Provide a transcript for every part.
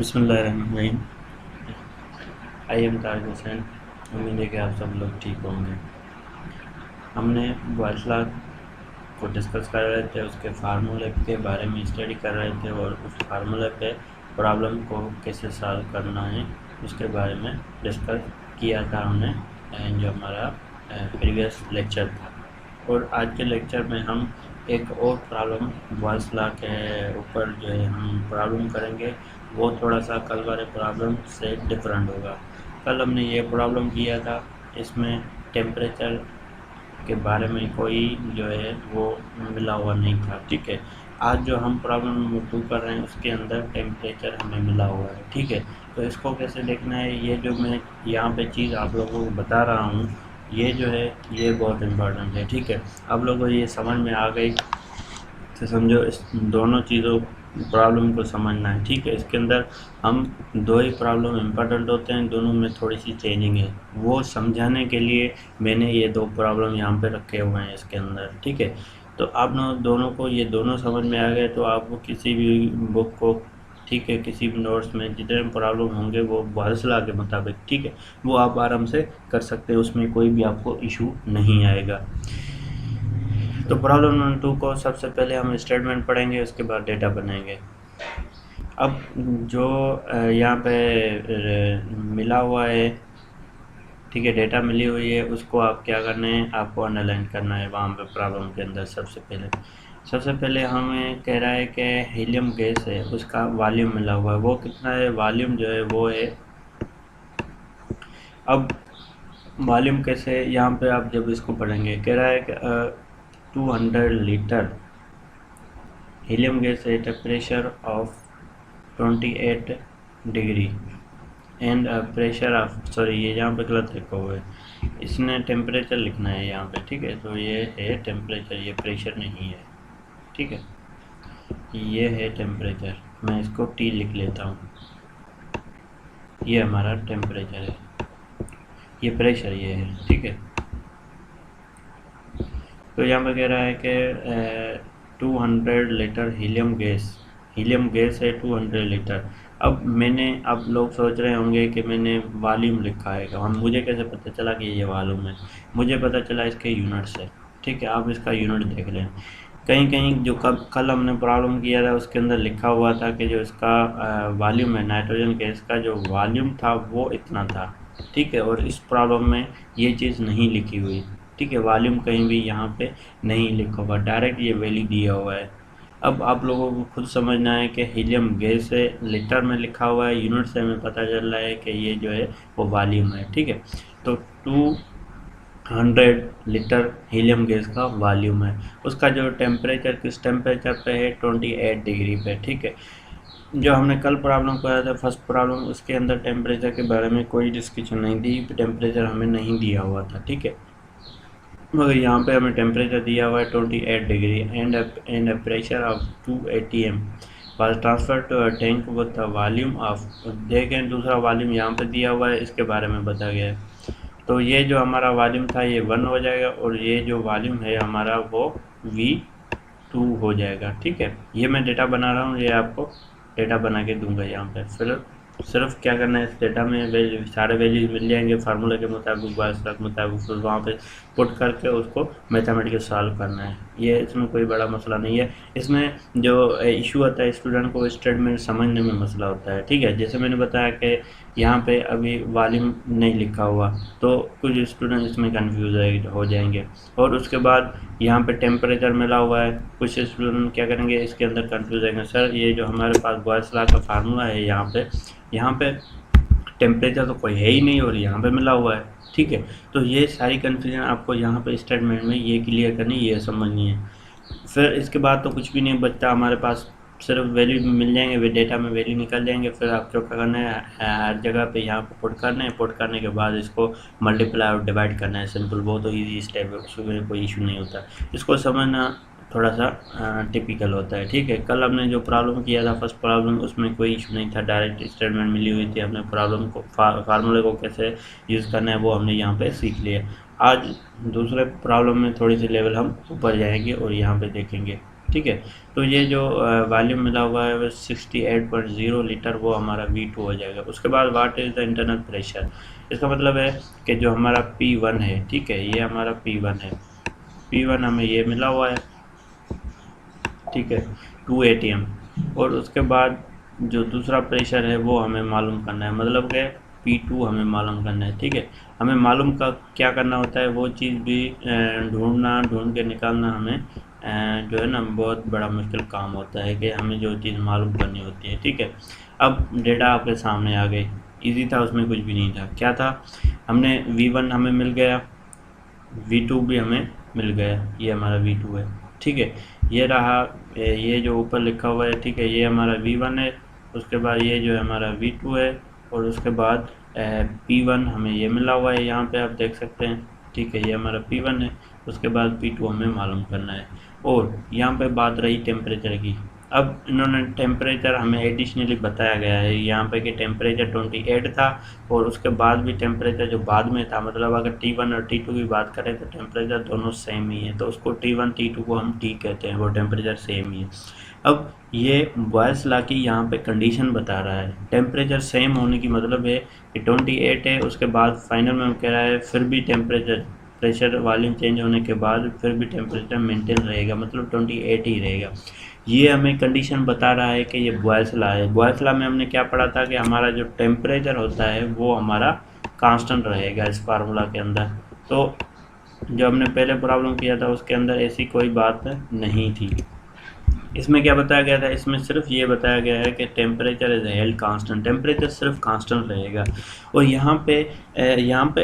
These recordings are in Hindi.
बिस्मिल्लाहिर्रहमानिर्रहीम। I am Tariq Hussain. उम्मीद है कि आप सब लोग ठीक होंगे। हमने वाइसला को डिस्कस कर रहे थे, उसके फार्मूले के बारे में स्टडी कर रहे थे और उस फार्मूले पे प्रॉब्लम को कैसे सॉल्व करना है उसके बारे में डिस्कस किया था हमने, जो हमारा प्रीवियस लेक्चर था। और आज के लेक्चर में हम एक और प्रॉब्लम वाइसला के ऊपर जो है हम प्रॉब्लम करेंगे। वो थोड़ा सा कल वाले प्रॉब्लम से डिफरेंट होगा। कल हमने ये प्रॉब्लम किया था, इसमें टेम्परेचर के बारे में कोई जो है वो मिला हुआ नहीं था। ठीक है, आज जो हम प्रॉब्लम नंबर 2 कर रहे हैं उसके अंदर टेम्परेचर हमें मिला हुआ है। ठीक है, तो इसको कैसे देखना है, ये जो मैं यहाँ पे चीज़ आप लोगों को बता रहा हूँ, ये जो है ये बहुत इम्पोर्टेंट है। ठीक है, आप लोगों को ये समझ में आ गई तो समझो इस दोनों चीज़ों प्रॉब्लम को समझना है। ठीक है, इसके अंदर हम दो ही प्रॉब्लम इम्पोर्टेंट होते हैं, दोनों में थोड़ी सी चेंजिंग है। वो समझाने के लिए मैंने ये दो प्रॉब्लम यहाँ पे रखे हुए हैं इसके अंदर। ठीक है, तो आप दोनों को ये दोनों समझ में आ गए तो आप किसी भी बुक को, ठीक है, किसी भी नोट्स में जितने प्रॉब्लम होंगे वो वाइसला के मुताबिक, ठीक है, वो आप आराम से कर सकते हैं, उसमें कोई भी आपको इशू नहीं आएगा। तो प्रॉब्लम नंबर 2 को सबसे पहले हम स्टेटमेंट पढ़ेंगे, उसके बाद डेटा बनाएंगे। अब जो यहाँ पे मिला हुआ है, ठीक है, डेटा मिली हुई है, उसको आप क्या करना है, आपको अंडरलाइन करना है वहाँ पे प्रॉब्लम के अंदर। सबसे पहले हमें कह रहा है कि हीलियम गैस है, उसका वॉल्यूम मिला हुआ है। वो कितना है, वॉल्यूम जो है वो है, अब वॉल्यूम कैसे, यहाँ पे आप जब इसको पढ़ेंगे कह रहा है कि 200 litre helium gas at a pressure of 28 degree and pressure of, sorry ये यहाँ पे गलत लिखा हुआ है, इसने टेम्परेचर लिखना है यहाँ पे। ठीक है, तो ये है टेम्परेचर, ये प्रेशर नहीं है। ठीक है, ये है टेम्परेचर, मैं इसको T लिख लेता हूँ, ये हमारा टेम्परेचर है, ये प्रेशर ये है। ठीक है, तो यहाँ पे कह रहा है कि 200 लीटर हीलियम गैस है 200 लीटर। अब आप लोग सोच रहे होंगे कि मैंने वॉल्यूम लिखा है, हम मुझे कैसे पता चला कि ये वॉल्यूम है। मुझे पता चला इसके यूनिट से। ठीक है, आप इसका यूनिट देख लें, कहीं कहीं जो कल हमने प्रॉब्लम किया था उसके अंदर लिखा हुआ था कि जो इसका वॉल्यूम है, नाइट्रोजन गैस का जो वॉल्यूम था वो इतना था। ठीक है, और इस प्रॉब्लम में ये चीज़ नहीं लिखी हुई। ठीक है, वॉल्यूम कहीं भी यहाँ पे नहीं लिखा हुआ, डायरेक्ट ये वैल्यू दिया हुआ है। अब आप लोगों को खुद समझना है कि हीलियम गैस है, लीटर में लिखा हुआ है, यूनिट से हमें पता चल रहा है कि ये जो है वो वॉल्यूम है। ठीक है, तो 200 लीटर हीलियम गैस का वॉल्यूम है, उसका जो टेम्परेचर किस टेम्परेचर पे है, 28 डिग्री पे। ठीक है, जो हमने कल प्रॉब्लम कराया था फर्स्ट प्रॉब्लम, उसके अंदर टेम्परेचर के बारे में कोई डिस्कशन नहीं थी, टेम्परेचर हमें नहीं दिया हुआ था। ठीक है, मगर यहाँ पे हमें टेम्परेचर दिया हुआ है 28 degree and pressure of 280 M was transfer to a tank with the volume of, देखें दूसरा वॉल्यूम यहाँ पे दिया हुआ है, इसके बारे में बताया गया है। तो ये जो हमारा वॉल्यूम था ये 1 हो जाएगा और ये जो वॉल्यूम है हमारा वो V2 हो जाएगा। ठीक है, ये मैं डेटा बना रहा हूँ, ये आपको डेटा बना के दूंगा यहाँ पे। फिर सिर्फ क्या करना है, इस डेटा में सारे वैल्यूज मिल जाएंगे फार्मूला के मुताबिक, वाइसला के मुताबिक, फिर वहाँ पे पुट करके उसको मैथमेटिकल सॉल्व करना है। ये इसमें कोई बड़ा मसला नहीं है। इसमें जो इशू आता है स्टूडेंट को स्टेटमेंट समझने में मसला होता है। ठीक है, जैसे मैंने बताया कि यहाँ पे अभी वॉल्यूम नहीं लिखा हुआ तो कुछ स्टूडेंट इसमें कंफ्यूज हो जाएंगे, और उसके बाद यहाँ पे टेम्परेचर मिला हुआ है, कुछ स्टूडेंट क्या करेंगे इसके अंदर कंफ्यूज आएंगे, सर ये जो हमारे पास वाइसला का फार्मूला है यहाँ पे टेम्परेचर तो कोई है ही नहीं और यहाँ पे मिला हुआ है। ठीक है, तो ये सारी कन्फ्यूजन आपको यहाँ पे स्टेटमेंट में ये क्लियर करनी, ये समझनी है। फिर इसके बाद तो कुछ भी नहीं बचता हमारे पास, सिर्फ वैल्यू मिल जाएंगे, वे डेटा में वैल्यू निकल जाएंगे। फिर आपको क्या करना है, हर जगह पे यहाँ पे पुट करना है, पुट करने के बाद इसको मल्टीप्लाई और डिवाइड करना है, सिंपल, बहुत ईजी स्टेप है, उसमें कोई इशू नहीं होता। इसको समझना थोड़ा सा टिपिकल होता है। ठीक है, कल हमने जो प्रॉब्लम किया था फर्स्ट प्रॉब्लम, उसमें कोई इशू नहीं था, डायरेक्ट स्टेटमेंट मिली हुई थी, हमने प्रॉब्लम को फार्मूले को कैसे यूज़ करना है वो हमने यहाँ पे सीख लिया। आज दूसरे प्रॉब्लम में थोड़ी सी लेवल हम ऊपर जाएंगे और यहाँ पे देखेंगे। ठीक है। तो ये जो वॉल्यूम मिला हुआ है वो 68.0 लीटर, वो हमारा V2 हो जाएगा। उसके बाद what is the internal pressure, इसका मतलब है कि जो हमारा P1 है, ठीक है, ये हमारा P1 है, P1 हमें ये मिला हुआ है, ठीक है, 2 ATM। और उसके बाद जो दूसरा प्रेशर है वो हमें मालूम करना है, मतलब कि P2 हमें मालूम करना है, ठीक है। हमें मालूम का क्या करना होता है, वो चीज़ भी ढूंढ के निकालना हमें जो है ना बहुत बड़ा मुश्किल काम होता है कि हमें जो चीज़ मालूम करनी होती है, ठीक है। अब डेटा आपके सामने आ गई, इजी था, उसमें कुछ भी नहीं था। क्या था, हमने V1 हमें मिल गया, V2 भी हमें मिल गया, ये हमारा V2 है, ठीक है। ये रहा ये जो ऊपर लिखा हुआ है, ठीक है, ये हमारा V1 है। उसके बाद ये जो है हमारा V2 है, और उसके बाद P1 हमें ये मिला हुआ है, यहाँ पे आप देख सकते हैं, ठीक है, ये हमारा P1 है। उसके बाद P2 हमें मालूम करना है। और यहाँ पे बात रही टेम्परेचर की। अब इन्होंने टेम्परेचर हमें एडिशनली बताया गया है यहाँ पे कि टेम्परेचर 28 था, और उसके बाद भी टेम्परेचर जो बाद में था, मतलब अगर T1 और T2 की बात करें तो टेम्परेचर दोनों सेम ही है, तो उसको T1 T2 को हम T कहते हैं, वो टेम्परेचर सेम ही है। अब ये बॉयल्स लॉ की यहाँ पे कंडीशन बता रहा है, टेम्परेचर सेम होने की मतलब है कि 28 है, उसके बाद फाइनल में कह रहा है फिर भी टेम्परेचर प्रेशर वॉल्यूम चेंज होने के बाद फिर भी टेम्परेचर मेंटेन रहेगा, मतलब 28 ही रहेगा। ये हमें कंडीशन बता रहा है कि ये बॉयल्स लॉ है। बॉयल्स लॉ में हमने क्या पढ़ा था कि हमारा जो टेम्परेचर होता है वो हमारा कांस्टेंट रहेगा इस फार्मूला के अंदर। तो जो हमने पहले प्रॉब्लम किया था उसके अंदर ऐसी कोई बात नहीं थी। इसमें क्या बताया गया था, इसमें सिर्फ ये बताया गया है कि temperature is held constant, temperature सिर्फ कांस्टेंट रहेगा। और यहाँ पे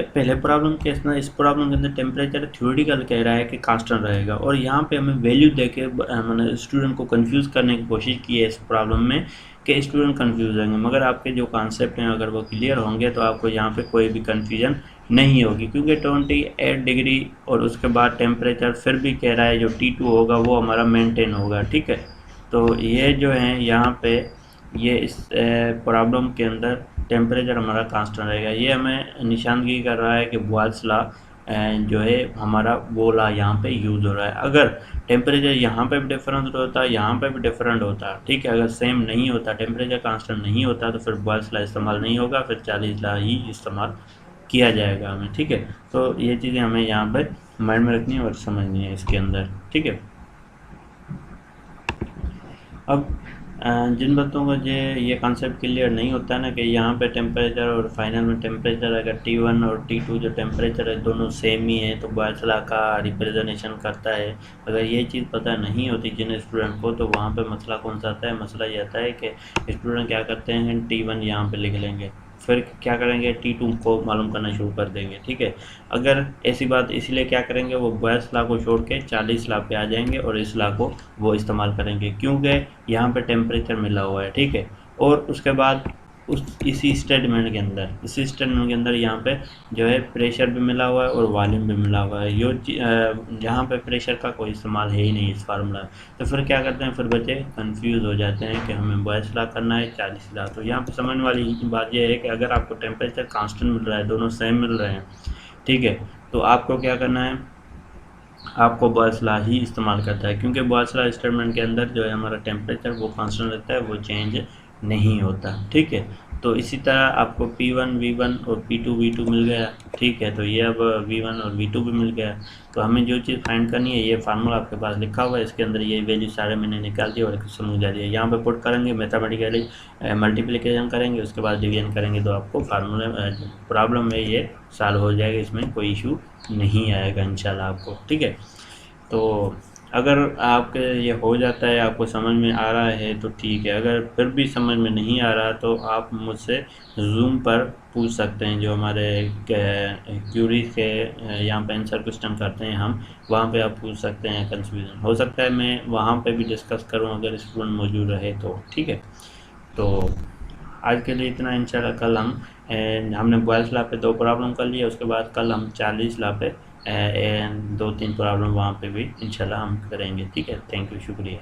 पहले प्रॉब्लम के इस प्रॉब्लम के अंदर टेम्परेचर थ्योरेटिकल कह रहा है कि कांस्टेंट रहेगा, और यहाँ पे हमें वैल्यू देके मैंने स्टूडेंट को कंफ्यूज करने की कोशिश की है इस प्रॉब्लम में, कि स्टूडेंट कंफ्यूज होंगे, मगर आपके जो कॉन्सेप्ट हैं अगर वो क्लियर होंगे तो आपको यहाँ पे कोई भी कन्फ्यूजन नहीं होगी, क्योंकि 28 डिग्री और उसके बाद टेम्परेचर फिर भी कह रहा है जो T2 होगा वो हमारा मेंटेन होगा, ठीक है। तो ये जो है यहाँ पे ये इस प्रॉब्लम के अंदर टेम्परेचर हमारा कांस्टेंट रहेगा। ये हमें निशानगी कर रहा है कि बॉयल्स लॉ जो है हमारा वो लॉ यहाँ पे यूज़ हो रहा है। अगर टेम्परेचर यहाँ पे भी डिफरेंट होता है, यहाँ पे भी डिफरेंट होता है, ठीक है, अगर सेम नहीं होता, टेम्परेचर कांस्टेंट नहीं होता, तो फिर बॉयल्स लॉ इस्तेमाल नहीं होगा, फिर चार्लीज लॉ ही इस्तेमाल किया जाएगा हमें, ठीक है। तो ये चीज़ें हमें यहाँ पे माइंड में रखनी है और समझनी है इसके अंदर, ठीक है। अब जिन बच्चों को ये कॉन्सेप्ट क्लियर नहीं होता है ना कि यहाँ पे टेम्परेचर और फाइनल में टेम्परेचर अगर T1 और T2 जो टेम्परेचर है दोनों सेम ही है तो बॉयल्स लॉ का रिप्रेजेंटेशन करता है। अगर ये चीज़ पता नहीं होती जिन स्टूडेंट को, तो वहाँ पे मसला कौन सा आता है, मसला ये आता है कि स्टूडेंट क्या करते हैं T1 यहाँ पे लिख लेंगे, फिर क्या करेंगे T2 को मालूम करना शुरू कर देंगे, ठीक है। अगर ऐसी बात इसलिए क्या करेंगे, वो बॉयल्स लॉ को छोड़ के चार्लीज लॉ पे आ जाएंगे और इस लॉ को वो इस्तेमाल करेंगे, क्योंकि यहाँ पे टेम्परेचर मिला हुआ है, ठीक है। और उसके बाद इसी स्टेटमेंट के अंदर यहाँ पे जो है प्रेशर भी मिला हुआ है और वॉल्यूम भी मिला हुआ है। यहाँ पे प्रेशर का कोई इस्तेमाल है ही नहीं इस फार्मूला। तो फिर क्या करते हैं, फिर बच्चे कंफ्यूज हो जाते हैं कि हमें बॉयल्स लॉ करना है चार्लीज लॉ। तो यहाँ पे समझने वाली बात यह है कि अगर आपको टेम्परेचर कांस्टेंट मिल रहा है, दोनों सेम मिल रहे हैं, ठीक है, तो आपको क्या करना है, आपको बॉयल्स लॉ ही इस्तेमाल करता है, क्योंकि बॉयल्स लॉ स्टेटमेंट के अंदर जो है हमारा टेम्परेचर वो कांस्टेंट रहता है, वो चेंज नहीं होता, ठीक है। तो इसी तरह आपको P1 V1 और P2 V2 मिल गया, ठीक है। तो ये अब V1 और V2 भी मिल गया। तो हमें जो चीज़ फाइंड करनी है, ये फार्मूला आपके पास लिखा हुआ है, इसके अंदर ये वैल्यू सारे मैंने निकाल दी और समझा दिया। यहाँ पे पुट करेंगे, मैथमेटिकली मल्टीप्लिकेशन करेंगे, उसके बाद डिवीजन करेंगे, तो आपको फार्मूला प्रॉब्लम में ये सॉल्व हो जाएगा, इसमें कोई इशू नहीं आएगा इंशाल्लाह आपको, ठीक है। तो अगर आपके ये हो जाता है, आपको समझ में आ रहा है तो ठीक है, अगर फिर भी समझ में नहीं आ रहा तो आप मुझसे जूम पर पूछ सकते हैं, जो हमारे क्यूरी के यहाँ पे आंसर क्वेश्चन करते हैं हम, वहाँ पे आप पूछ सकते हैं। कंफ्यूजन हो सकता है मैं वहाँ पे भी डिस्कस करूँ अगर स्टूडेंट मौजूद रहे तो, ठीक है। तो आज के लिए इतना, इंशाल्लाह कल हमने बॉयल्स लॉ पे 2 प्रॉब्लम कर लिया, उसके बाद कल हम चार्लीज लॉ पे 2-3 प्रॉब्लम वहाँ पे भी इंशाल्लाह हम करेंगे, ठीक है। थैंक यू, शुक्रिया।